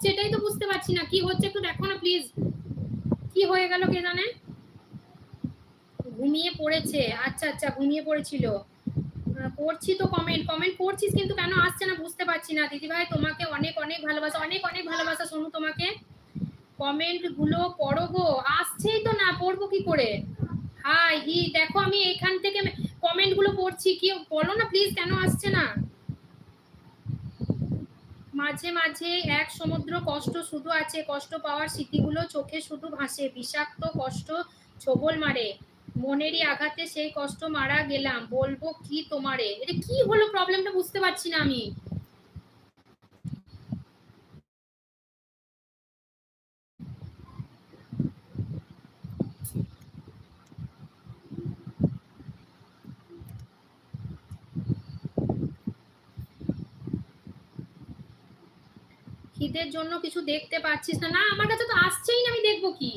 হচ্ছে এটাই তো বুঝতে পারছি না, কি হচ্ছে একটু দেখো না প্লিজ, কি হয়ে গেল কে জানে। ঘুমিয়ে পড়েছে, আচ্ছা আচ্ছা ঘুমিয়ে পড়েছিল। করছি তো কমেন্ট করছিস কিন্তু কেন আসছে না বুঝতে পারছি না। দিদি ভাই তোমাকে অনেক অনেক ভালোবাসা, অনেক অনেক ভালোবাসা শোনো তোমাকে। কমেন্ট গুলো পড়ো গো, আসছেই তো না, পড়বো কি করে। হাই হি দেখো আমি এখান থেকে কমেন্ট গুলো পড়ছি, কি বলো না প্লিজ কেন আসছে না। মাঝে মাঝে এক সমুদ্র কষ্ট শুধু আছে, কষ্ট পাওয়ার স্মৃতিগুলো চোখে শুধু ভাসে, বিষাক্ত কষ্ট ছোবল মারে, মনেরই আঘাতে সেই কষ্ট মারা গেলাম, বলবো কি তোমারে। এটা কি হলো প্রবলেমটা বুঝতে পারছি না আমি। খিদের জন্য কিছু দেখতে পাচ্ছিস না? না আমার কাছে তো আসছেই না, আমি দেখবো কি।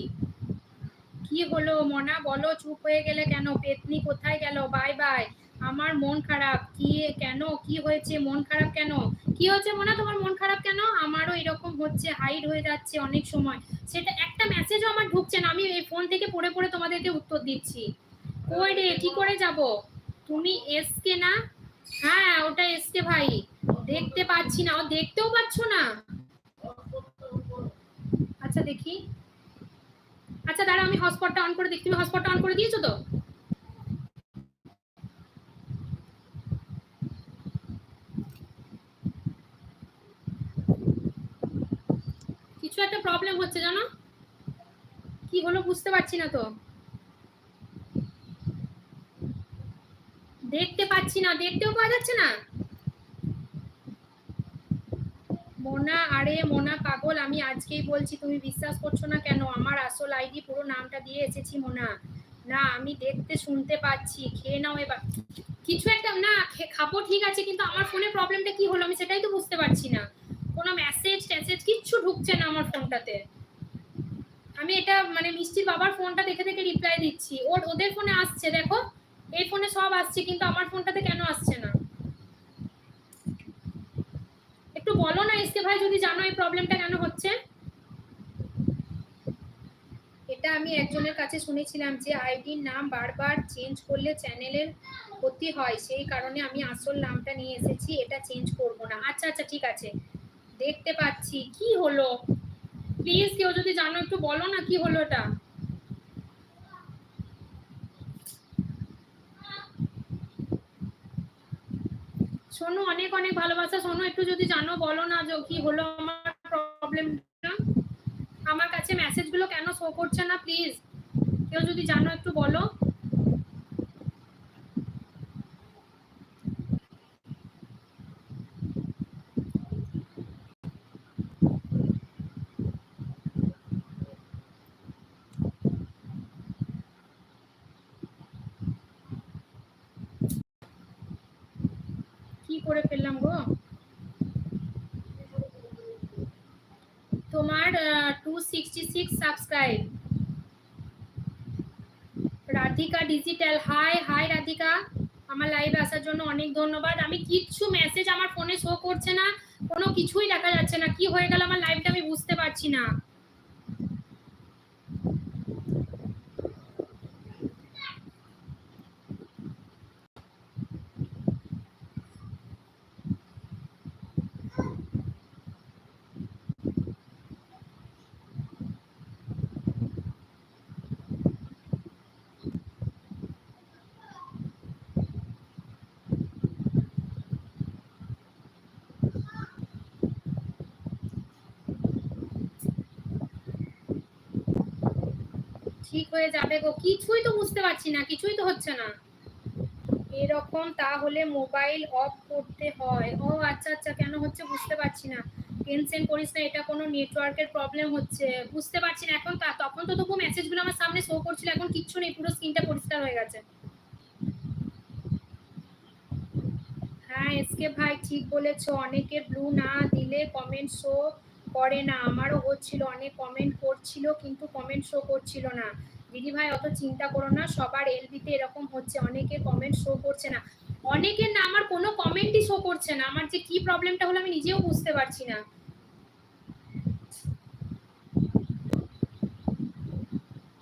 কি হলো মনা বলো, চুপ হয়ে গেলে কেন? পেতনি কোথায় গেল? Bye bye. আমার মন খারাপ। কি কেন, কি হয়েছে? মন খারাপ কেন? কি হয়েছে মনা, তোমার মন খারাপ কেন? আমারও এরকম হচ্ছে, হাইড হয়ে যাচ্ছে অনেক সময়, সেটা একটা মেসেজও আমার ঢুকছে না। আমি এই ফোন থেকে পড়ে পড়ে তোমাদেরকে উত্তর দিচ্ছি। কই রে, কি করে যাব? তুমি এসকে না? হ্যাঁ ওটা এসকে ভাই, দেখতে পাচ্ছি না। ও দেখতেও পাচ্ছ না? আচ্ছা দেখি। আচ্ছা দাঁড়া আমি হটস্পটটা অন করে দেখি। তুমি হটস্পটটা অন করে দিয়েছো তো? কিছু একটা প্রবলেম হচ্ছে জানো, কি হলো বুঝতে পারছি না তো। দেখতে পাচ্ছি না, দেখতেও পাওয়া যাচ্ছে না। মোনা, আরে মোনা পাগল, আমি আজকেই বলছি, তুমি বিশ্বাস করছো না কেন? আমার আসল আইডি পুরো নামটা দিয়ে এসেছি মোনা। না আমি দেখতে শুনতে পাচ্ছি, খেয়ে নাও এবার। কিছু একটা না খাবো ঠিক আছে, কিন্তু আমার ফোনে প্রবলেমটা কি হলো আমি সেটাই তো বুঝতে পারছি না। কোনো মেসেজ ট্যাসেজ কিচ্ছু ঢুকছে না আমার ফোনটাতে। আমি এটা মানে মিষ্টির বাবার ফোনটা দেখে দেখে রিপ্লাই দিচ্ছি, ওদের ফোনে আসছে দেখো, এই ফোনে সব আসছে কিন্তু আমার ফোনটাতে কেন আসছে না। একটু বলো না এসকে ভাই যদি জানো এই প্রবলেমটা কেন হচ্ছে। এটা আমি একজনের কাছে শুনেছিলাম যে আইডির নাম বারবার চেঞ্জ করলে চ্যানেলের ক্ষতি হয়, সেই কারণে আমি আসল নামটা নিয়ে এসেছি, এটা চেঞ্জ করব না। আচ্ছা আচ্ছা ঠিক আছে, দেখতে পাচ্ছি। কি হলো প্লিজ কেউ যদি জানো একটু বলো না কি হলো এটা। শোনো অনেক অনেক ভালোবাসা, শোনো একটু যদি জানো বলো না যে কি হলো আমার প্রবলেমটা। আমার কাছে মেসেজগুলো কেন শো করছে না প্লিজ কেউ যদি জানো একটু বলো। কি করে ফেললাম গো তোমার 266 subscribe. Radhika digital, high high Radhika, আমার লাইভে আসার জন্য অনেক ধন্যবাদ। আমি কিচ্ছু মেসেজ আমার ফোনে শো করছে না, কোনো কিছুই দেখা যাচ্ছে না, কি হয়ে গেল আমার লাইভটা আমি বুঝতে পারছি না। ঠিক হয়ে যাবে গো, কিছুই তো বুঝতে পারছি না, কিছুই তো হচ্ছে না এরকম। তাহলে মোবাইল অফ করতে হয়। ও আচ্ছা আচ্ছা, কেন হচ্ছে বুঝতে পারছি না। টেনশন করিস না, এটা কোনো নেটওয়ার্কের প্রবলেম হচ্ছে, বুঝতে পারছি না এখন। তখন তো তবু মেসেজগুলো আমার সামনে শো করছিল, এখন কিচ্ছু নেই, পুরো স্ক্রিনটা পরিষ্কার হয়ে গেছে। হ্যাঁ এসকে ভাই ঠিক বলেছো, অনেকের ব্লু না দিলে কমেন্ট শো করে না, আমারও হচ্ছিল, অনেক কমেন্ট করছিল কিন্তু কমেন্ট শো করছিল না। দিদি ভাই অত চিন্তা করো না, সবার এলবিতে এরকম হচ্ছে, অনেকের কমেন্ট শো করছে না। অনেকের না, আমার কোনো কমেন্টই শো করছে না, আমার যে কি প্রবলেমটা হলো আমি নিজেও বুঝতে পারছি না।